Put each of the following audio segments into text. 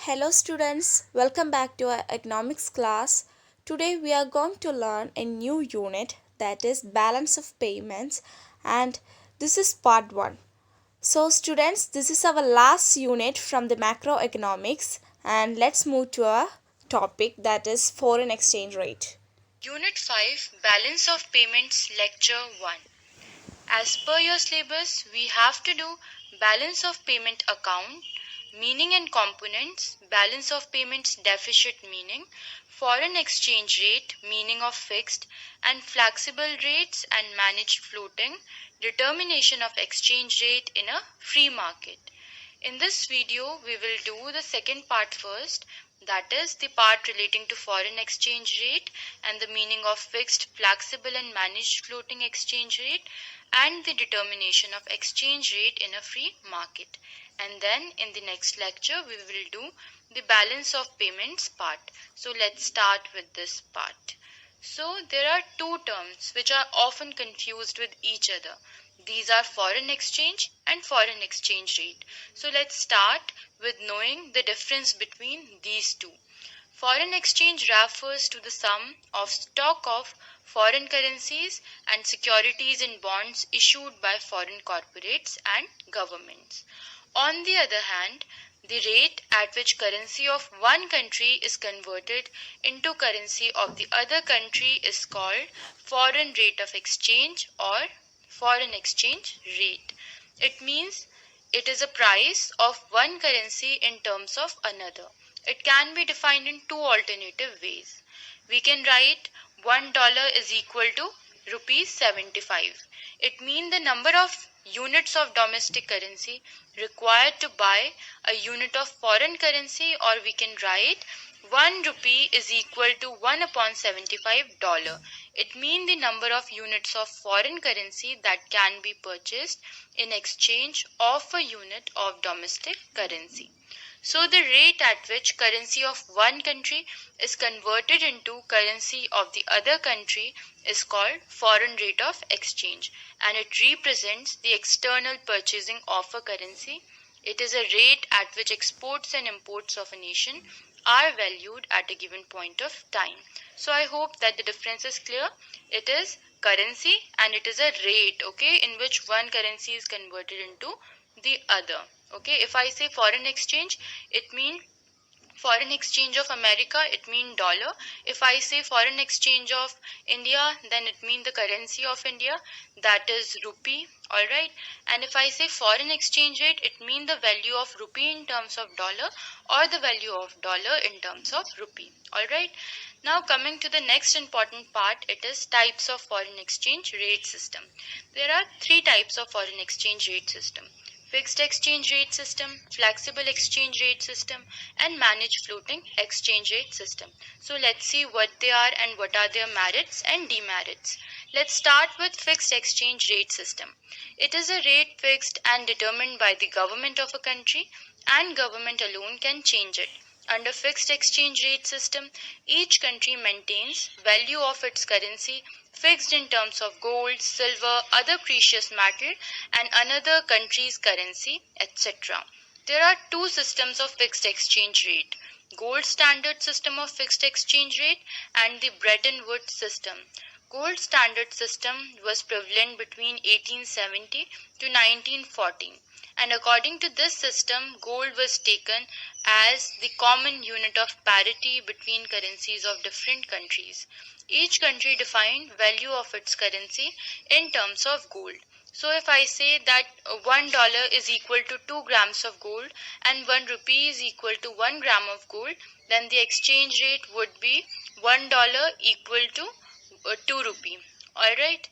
Hello students, welcome back to our economics class. Today we are going to learn a new unit, that is balance of payments, and this is part 1. So students, this is our last unit from the macroeconomics, and let's move to our topic, that is foreign exchange rate. Unit 5 Balance of Payments Lecture 1. As per your syllabus, we have to do balance of payment account, meaning and components, balance of payments deficit meaning, foreign exchange rate, meaning of fixed and flexible rates and managed floating, determination of exchange rate in a free market. In this video, we will do the second part first, that is the part relating to foreign exchange rate and the meaning of fixed, flexible and managed floating exchange rate and the determination of exchange rate in a free market. And then in the next lecture, we will do the balance of payments part. So let's start with this part. So there are two terms which are often confused with each other. These are foreign exchange and foreign exchange rate. So let's start with knowing the difference between these two. Foreign exchange refers to the sum of stock of foreign currencies and securities in bonds issued by foreign corporates and governments. On the other hand, the rate at which currency of one country is converted into currency of the other country is called foreign rate of exchange or foreign exchange rate. It means it is a price of one currency in terms of another. It can be defined in two alternative ways. We can write $1 is equal to rupees 75. It means the number of units of domestic currency required to buy a unit of foreign currency, or we can write 1 rupee is equal to 1 upon $75. It means the number of units of foreign currency that can be purchased in exchange of a unit of domestic currency. So the rate at which currency of one country is converted into currency of the other country is called foreign rate of exchange, and it represents the external purchasing of a currency. It is a rate at which exports and imports of a nation are valued at a given point of time. So I hope that the difference is clear. It is currency and it is a rate, okay, in which one currency is converted into the other. Okay, if I say foreign exchange, it means foreign exchange of America, it means dollar. If I say foreign exchange of India, then it means the currency of India, that is rupee. All right. And if I say foreign exchange rate, it means the value of rupee in terms of dollar or the value of dollar in terms of rupee. All right. Now coming to the next important part, it is types of foreign exchange rate system. There are three types of foreign exchange rate system: fixed exchange rate system, flexible exchange rate system, and managed floating exchange rate system. So let's see what they are and what are their merits and demerits. Let's start with fixed exchange rate system. It is a rate fixed and determined by the government of a country, and government alone can change it. Under fixed exchange rate system, each country maintains value of its currency fixed in terms of gold, silver, other precious metal, and another country's currency, etc. There are two systems of fixed exchange rate: gold standard system of fixed exchange rate and the Bretton Woods system. Gold standard system was prevalent between 1870 to 1914, and according to this system, gold was taken as the common unit of parity between currencies of different countries. Each country defined value of its currency in terms of gold. So if I say that $1 is equal to 2 grams of gold and 1 rupee is equal to 1 gram of gold, then the exchange rate would be $1 equal to 2 rupee. Alright.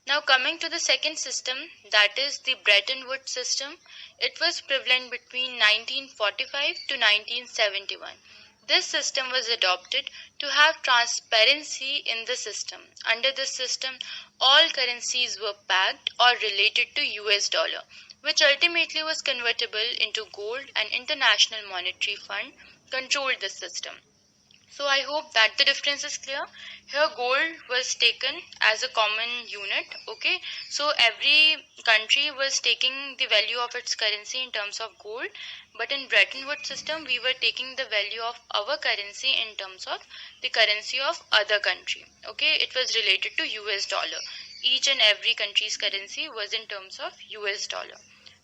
Now coming to the second system, that is the Bretton Woods system. It was prevalent between 1945 to 1971. This system was adopted to have transparency in the system. Under this system, all currencies were pegged or related to US dollar, which ultimately was convertible into gold, and International Monetary Fund controlled the system. So I hope that the difference is clear. Here gold was taken as a common unit, okay? So every country was taking the value of its currency in terms of gold, but in Bretton Woods system we were taking the value of our currency in terms of the currency of other country. Okay, it was related to US dollar. Each and every country's currency was in terms of US dollar,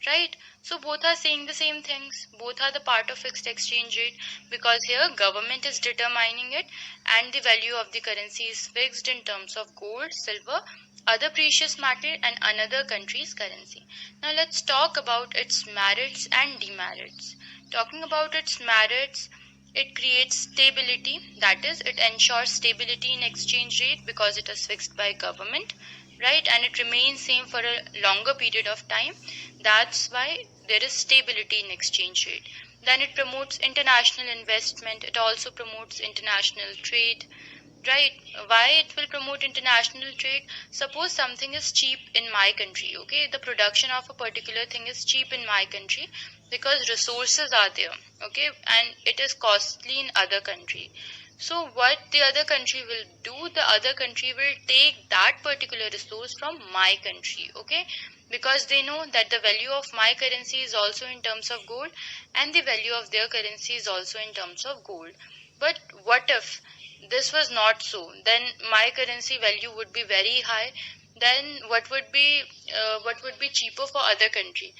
right? So both are saying the same things, both are the part of fixed exchange rate, because here government is determining it and the value of the currency is fixed in terms of gold, silver, other precious metal and another country's currency. Now let's talk about its merits and demerits. Talking about its merits, it creates stability, that is, it ensures stability in exchange rate because it is fixed by government, right? And it remains same for a longer period of time. That's why there is stability in exchange rate. Then it promotes international investment. It also promotes international trade, right? Why it will promote international trade? Suppose something is cheap in my country, okay? The production of a particular thing is cheap in my country because resources are there, okay? And it is costly in other country. So what the other country will do, the other country will take that particular resource from my country, okay? Because they know that the value of my currency is also in terms of gold and the value of their currency is also in terms of gold. But what if this was not so? Then my currency value would be very high. Then what would be cheaper for other country?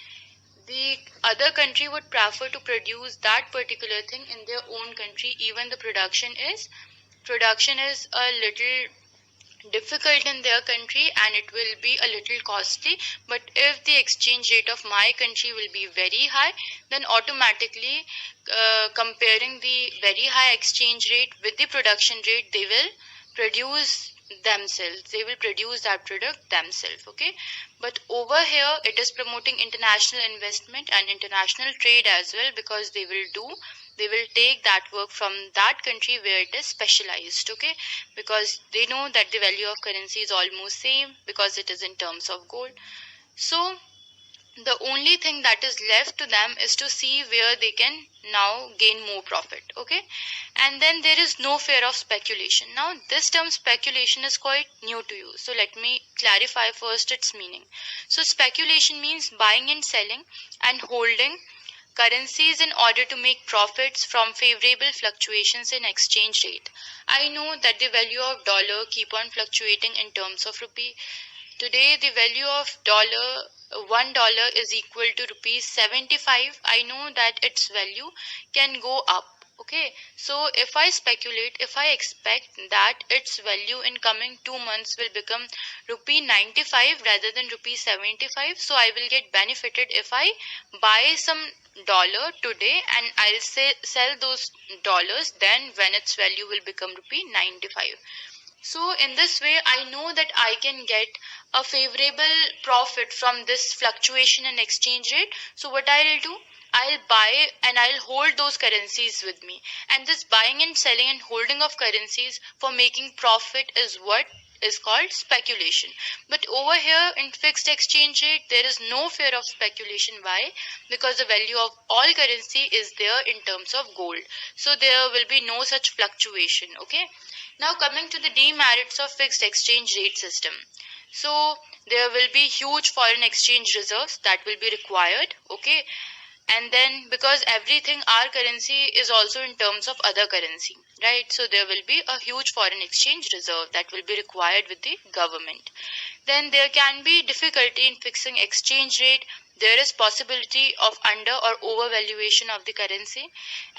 The other country would prefer to produce that particular thing in their own country, even the production is a little difficult in their country and it will be a little costly. But if the exchange rate of my country will be very high, then automatically comparing the very high exchange rate with the production rate, produce they will produce that product themselves, okay? But over here it is promoting international investment and international trade as well, because they will take that work from that country where it is specialized, okay? Because they know that the value of currency is almost same because it is in terms of gold. So the only thing that is left to them is to see where they can now gain more profit, okay? And then there is no fear of speculation. Now this term speculation is quite new to you, so let me clarify first its meaning. So speculation means buying and selling and holding currencies in order to make profits from favorable fluctuations in exchange rate. I know that the value of dollar keep on fluctuating in terms of rupee. Today the value of $1 is equal to rupees 75. I know that its value can go up. Okay, so if I speculate, if I expect that its value in coming 2 months will become rupee 95 rather than rupee 75, so I will get benefited if I buy some dollar today and I'll sell those dollars then when its value will become rupee 95. So in this way, I know that I can get a favorable profit from this fluctuation in exchange rate. So what I'll do, I'll buy and I'll hold those currencies with me. And this buying and selling and holding of currencies for making profit is what is called speculation. But over here in fixed exchange rate, there is no fear of speculation. Why? Because the value of all currency is there in terms of gold. So there will be no such fluctuation. Okay. Now coming to the demerits of fixed exchange rate system. So there will be huge foreign exchange reserves that will be required, okay? And then because everything our currency is also in terms of other currency, right? So there will be a huge foreign exchange reserve that will be required with the government. Then there can be difficulty in fixing exchange rate. There is possibility of under or overvaluation of the currency,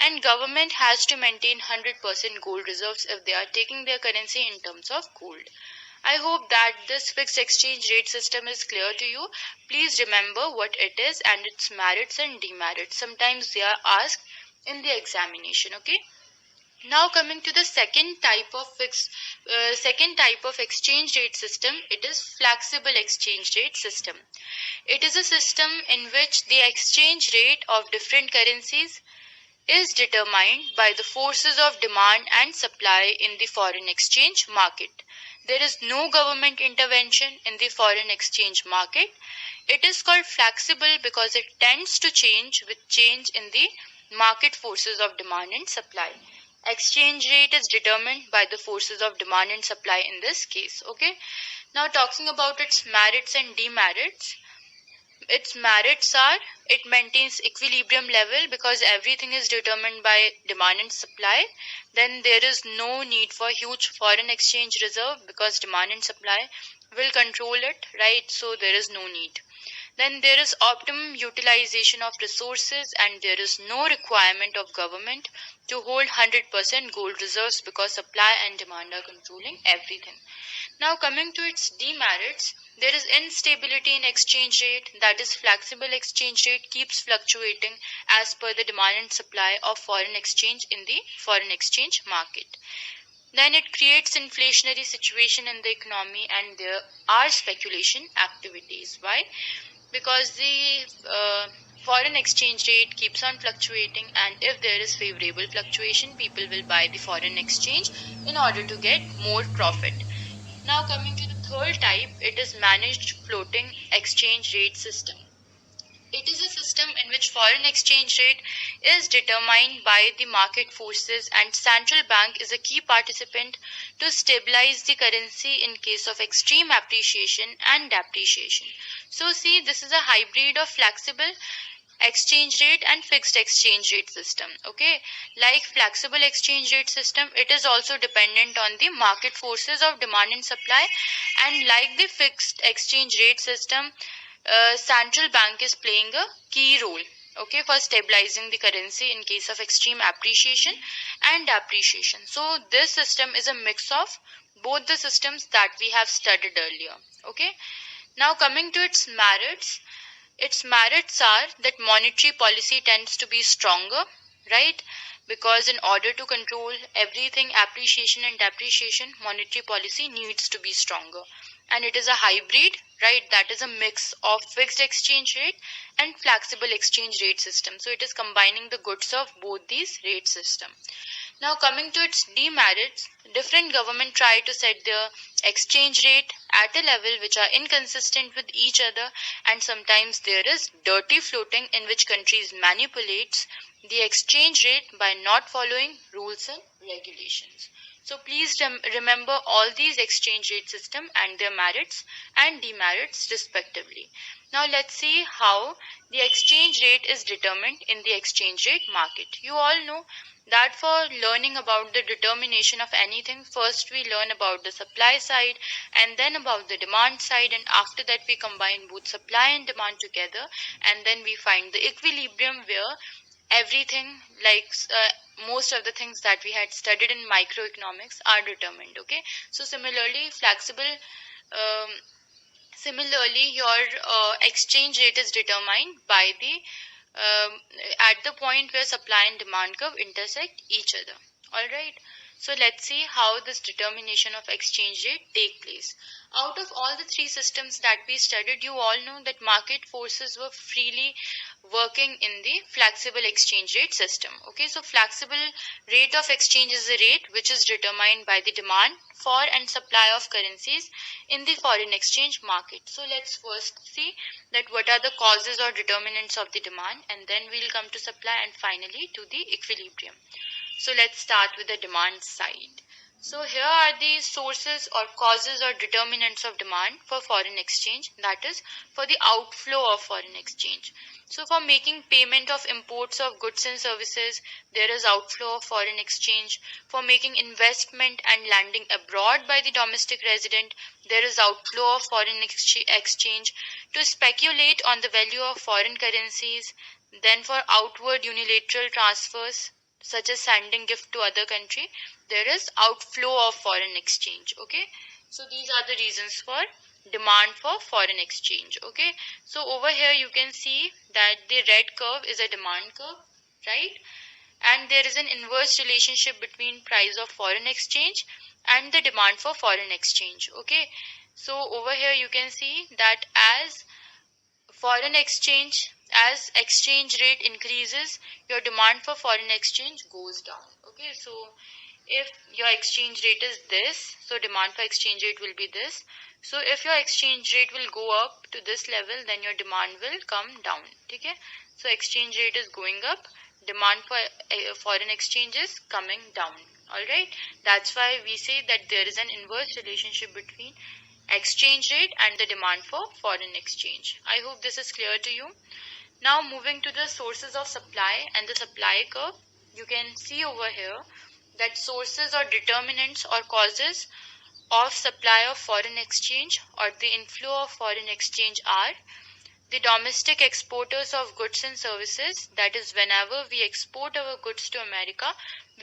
and government has to maintain 100% gold reserves if they are taking their currency in terms of gold. I hope that this fixed exchange rate system is clear to you. Please remember what it is and its merits and demerits. Sometimes they are asked in the examination, okay? Now coming to the second type of exchange rate system, it is flexible exchange rate system. It is a system in which the exchange rate of different currencies is determined by the forces of demand and supply in the foreign exchange market. There is no government intervention in the foreign exchange market. It is called flexible because it tends to change with change in the market forces of demand and supply. Exchange rate is determined by the forces of demand and supply in this case. Okay. Now talking about its merits and demerits. Its merits are it maintains equilibrium level because everything is determined by demand and supply. Then there is no need for huge foreign exchange reserve because demand and supply will control it, right? So there is no need. Then there is optimum utilization of resources and there is no requirement of government to hold 100% gold reserves because supply and demand are controlling everything. Now coming to its demerits, there is instability in exchange rate, that is flexible exchange rate keeps fluctuating as per the demand and supply of foreign exchange in the foreign exchange market. Then it creates inflationary situation in the economy and there are speculation activities. Why? Because the foreign exchange rate keeps on fluctuating, and if there is favorable fluctuation, people will buy the foreign exchange in order to get more profit. Now coming to the third type, it is managed floating exchange rate system. It is a system in which foreign exchange rate is determined by the market forces and central bank is a key participant to stabilize the currency in case of extreme appreciation and depreciation. So see, this is a hybrid of flexible exchange rate and fixed exchange rate system. Okay, like flexible exchange rate system, it is also dependent on the market forces of demand and supply, and like the fixed exchange rate system, central bank is playing a key role, okay, for stabilizing the currency in case of extreme appreciation and depreciation. So this system is a mix of both the systems that we have studied earlier. Okay, now coming to its merits are that monetary policy tends to be stronger, right? Because in order to control everything, appreciation and depreciation, monetary policy needs to be stronger. And it is a hybrid, right? That is a mix of fixed exchange rate and flexible exchange rate system. So it is combining the goods of both these rate system. Now coming to its demerits, different government try to set their exchange rate at a level which are inconsistent with each other, and sometimes there is dirty floating in which countries manipulates the exchange rate by not following rules and regulations. So please remember all these exchange rate system and their merits and demerits respectively. Now let's see how the exchange rate is determined in the exchange rate market. You all know that for learning about the determination of anything, first we learn about the supply side and then about the demand side, and after that we combine both supply and demand together, and then we find the equilibrium where everything like most of the things that we had studied in microeconomics are determined. Okay, so um, similarly your exchange rate is determined by the um, at the point where supply and demand curve intersect each other. All right, so let's see how this determination of exchange rate take place. Out of all the three systems that we studied, you all know that market forces were freely working in the flexible exchange rate system. Okay, so flexible rate of exchange is a rate which is determined by the demand for and supply of currencies in the foreign exchange market. So let's first see that what are the causes or determinants of the demand, and then we'll come to supply and finally to the equilibrium. So let's start with the demand side. So here are the sources or causes or determinants of demand for foreign exchange, that is for the outflow of foreign exchange. So for making payment of imports of goods and services, there is outflow of foreign exchange. For making investment and landing abroad by the domestic resident, there is outflow of foreign exchange. To speculate on the value of foreign currencies, then for outward unilateral transfers such as sending gift to other country, there is outflow of foreign exchange. Okay, so these are the reasons for demand for foreign exchange. Okay, so over here you can see that the red curve is a demand curve, right? And there is an inverse relationship between price of foreign exchange and the demand for foreign exchange. Okay, so over here you can see that foreign exchange as exchange rate increases, your demand for foreign exchange goes down. Okay, so if your exchange rate is this, so demand for exchange rate will be this. So if your exchange rate will go up to this level, then your demand will come down. Okay, so exchange rate is going up, demand for foreign exchange is coming down. All right, that's why we say that there is an inverse relationship between exchange rate and the demand for foreign exchange. I hope this is clear to you. Now moving to the sources of supply and the supply curve, you can see over here that sources or determinants or causes of supply of foreign exchange or the inflow of foreign exchange are the domestic exporters of goods and services. That is, whenever we export our goods to America,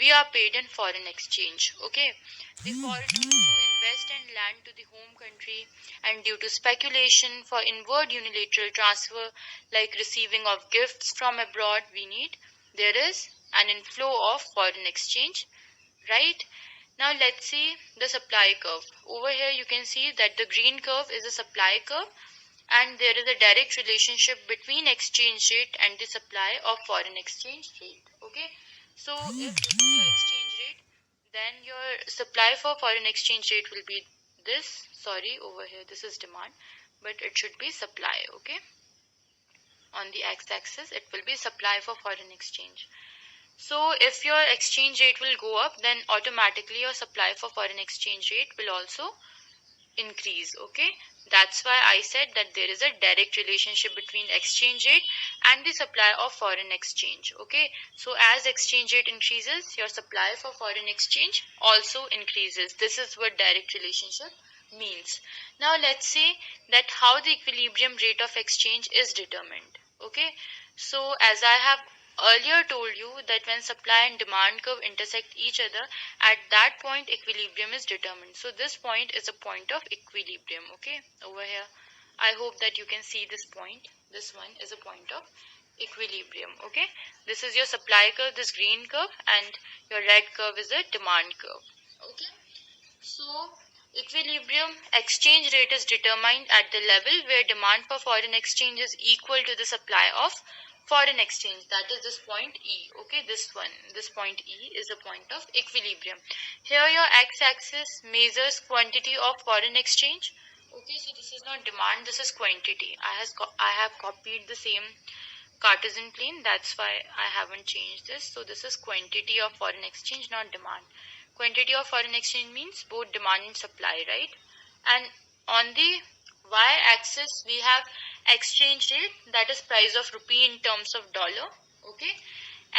we are paid in foreign exchange. Okay, the foreigners who invest and land to the home country, and due to speculation for inward unilateral transfer, like receiving of gifts from abroad, we need there is an inflow of foreign exchange, right? Now let's see the supply curve. Over here you can see that the green curve is a supply curve, and there is a direct relationship between exchange rate and the supply of foreign exchange rate. Okay, so if this is your exchange rate, then your supply for foreign exchange rate will be this. Sorry, over here this is demand, but it should be supply. Okay, on the x-axis it will be supply for foreign exchange. So if your exchange rate will go up, then automatically your supply for foreign exchange rate will also increase. Okay, that's why I said that there is a direct relationship between exchange rate and the supply of foreign exchange. Okay, so as exchange rate increases, your supply for foreign exchange also increases. This is what direct relationship means. Now let's see that how the equilibrium rate of exchange is determined. Okay, so as I have earlier told you that when supply and demand curve intersect each other, at that point equilibrium is determined. So this point is a point of equilibrium. Okay, over here I hope that you can see this point. This one is a point of equilibrium. Okay, this is your supply curve, this green curve, and your red curve is a demand curve. Okay, so equilibrium exchange rate is determined at the level where demand for foreign exchange is equal to the supply of foreign exchange. That is this point E. Okay, this one, this point E is a point of equilibrium. Here your x-axis measures quantity of foreign exchange. Okay, so this is not demand, this is quantity. I have copied the same Cartesian plane, that's why I haven't changed this. So this is quantity of foreign exchange, not demand. Quantity of foreign exchange means both demand and supply, right? And on the y-axis we have exchange rate, that is price of rupee in terms of dollar. Okay,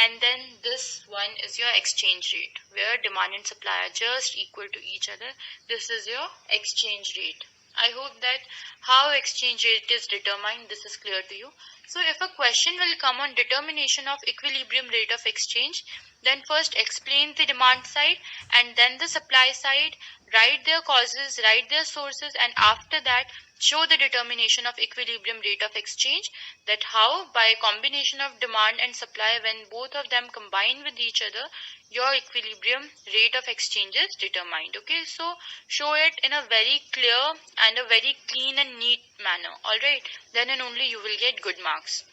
and then this one is your exchange rate, where demand and supply are just equal to each other. This is your exchange rate. I hope that how exchange rate is determined, this is clear to you. So if a question will come on determination of equilibrium rate of exchange, then first explain the demand side and then the supply side, write their causes, write their sources, and after that show the determination of equilibrium rate of exchange, that how by combination of demand and supply, when both of them combine with each other, your equilibrium rate of exchange is determined. Okay, so show it in a very clear and a very clean and neat manner. All right, then and only you will get good marks.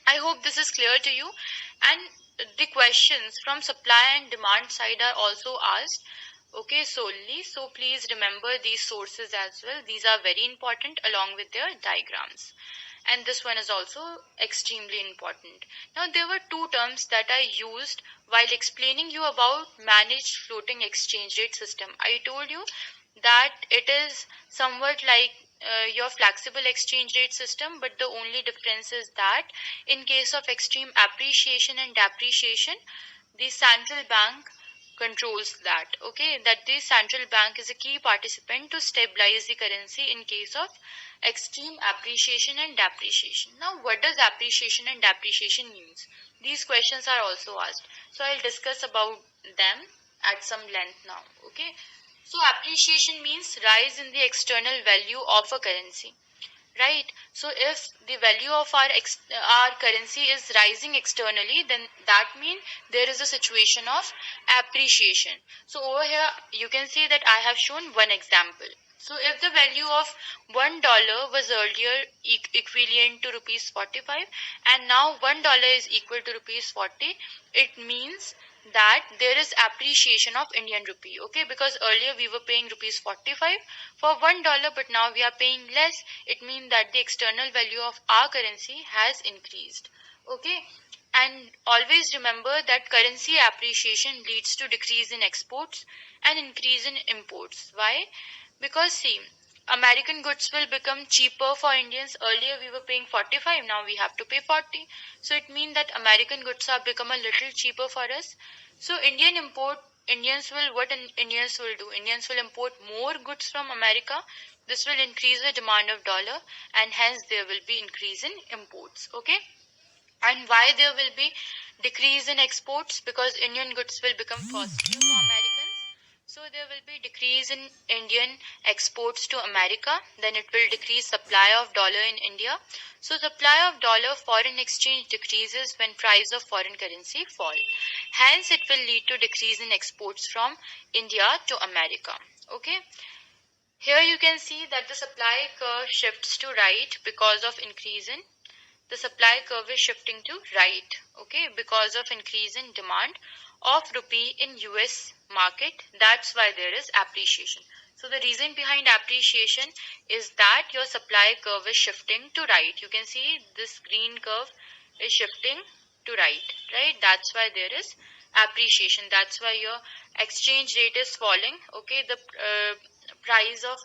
I hope this is clear to you. And the questions from supply and demand side are also asked, okay, solely. So please remember these sources as well. These are very important along with their diagrams. And this one is also extremely important. Now there were two terms that I used while explaining you about managed floating exchange rate system. I told you that it is somewhat like your flexible exchange rate system, but the only difference is that in case of extreme appreciation and depreciation, the central bank controls that. Okay, that the central bank is a key participant to stabilize the currency in case of extreme appreciation and depreciation. Now what does appreciation and depreciation means? These questions are also asked, so I'll discuss about them at some length now. Okay, so appreciation means rise in the external value of a currency, right? So if the value of our currency is rising externally, then that means there is a situation of appreciation. So over here you can see that I have shown one example. So if the value of $1 was earlier equivalent to rupees 45, and now $1 is equal to rupees 40, it means that there is appreciation of Indian rupee. Okay, because earlier we were paying rupees 45 for $1, but now we are paying less. It means that the external value of our currency has increased. Okay, And always remember that currency appreciation leads to decrease in exports and increase in imports. Why? Because see, American goods will become cheaper for Indians. Earlier we were paying 45, now we have to pay 40. So it means that American goods have become a little cheaper for us. So Indians will do? Indians will import more goods from America. This will increase the demand of dollar, and hence there will be increase in imports. Okay, and why there will be decrease in exports? Because Indian goods will become costlier for Americans. So there will be decrease in Indian exports to America. Then it will decrease supply of dollar in India. So supply of dollar, foreign exchange decreases when price of foreign currency fall. Hence it will lead to decrease in exports from India to America. Okay. Here you can see that the supply curve shifts to right because of increase in the supply curve is shifting to right, okay, because of increase in demand of rupee in US market. That's why there is appreciation. So the reason behind appreciation is that your supply curve is shifting to right. You can see this green curve is shifting to right? That's why there is appreciation. That's why your exchange rate is falling, okay. The price of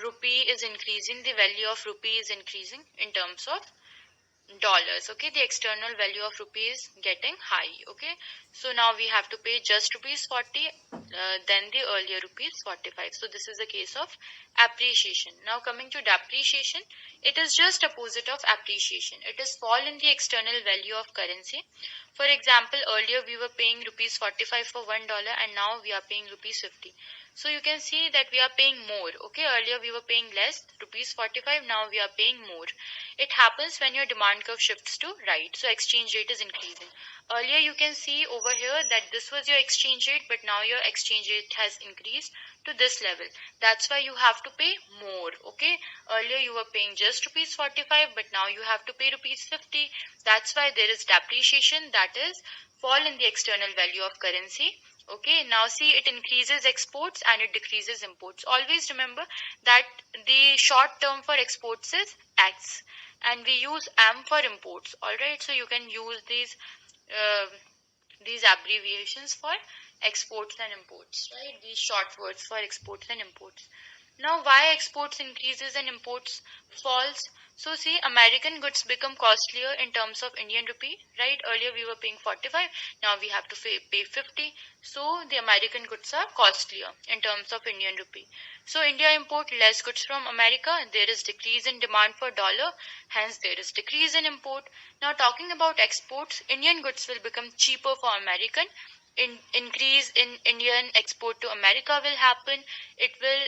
rupee is increasing, the value of rupee is increasing in terms of dollars. Okay, the external value of rupee is getting high. Okay, so now we have to pay just rupees 40, then the earlier rupees 45. So this is a case of appreciation. Now coming to depreciation, it is just opposite of appreciation. It is fall in the external value of currency. For example, earlier we were paying rupees 45 for $1, and now we are paying rupees 50. So you can see that we are paying more. Okay, earlier we were paying less, rupees 45, now we are paying more. It happens when your demand curve shifts to right. So exchange rate is increasing. Earlier you can see over here that this was your exchange rate, but now your exchange rate has increased to this level. That's why you have to pay more. Okay, earlier you were paying just rupees 45, but now you have to pay rupees 50. That's why there is depreciation, that is fall in the external value of currency. Okay, now see, it increases exports and it decreases imports. Always remember that the short term for exports is X, and we use M for imports. All right, so you can use uh, these abbreviations for exports and imports, right? These short words for exports and imports. Now, why exports increases and imports falls? So see, American goods become costlier in terms of Indian rupee, right? Earlier we were paying 45, now we have to pay 50. So the American goods are costlier in terms of Indian rupee. So India import less goods from America, there is decrease in demand for dollar, hence there is decrease in import. Now talking about exports, Indian goods will become cheaper for American. Increase in Indian export to America will happen. It will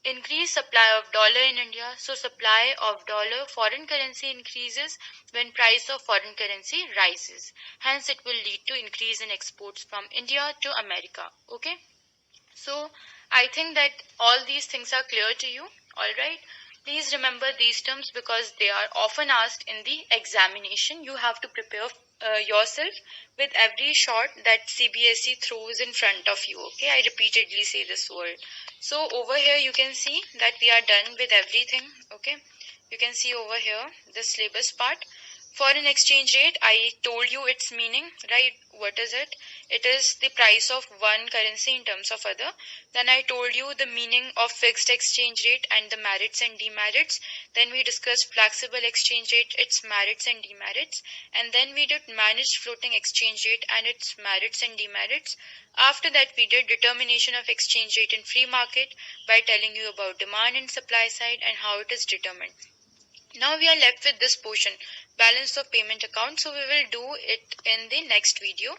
increase supply of dollar in India. So supply of dollar, foreign currency, increases when price of foreign currency rises. Hence it will lead to increase in exports from India to America. Okay, so I think that all these things are clear to you. All right, please remember these terms because they are often asked in the examination. You have to prepare yourself with every shot that CBSE throws in front of you. Okay, I repeatedly say this word. So over here you can see that we are done with everything. Okay, you can see over here the syllabus part. Foreign exchange rate, I told you its meaning, right? What is it? It is the price of one currency in terms of other. Then I told you the meaning of fixed exchange rate and the merits and demerits. Then we discussed flexible exchange rate, its merits and demerits. And then we did managed floating exchange rate and its merits and demerits. After that, we did determination of exchange rate in free market by telling you about demand and supply side and how it is determined. Now we are left with this portion, balance of payment account. So we will do it in the next video.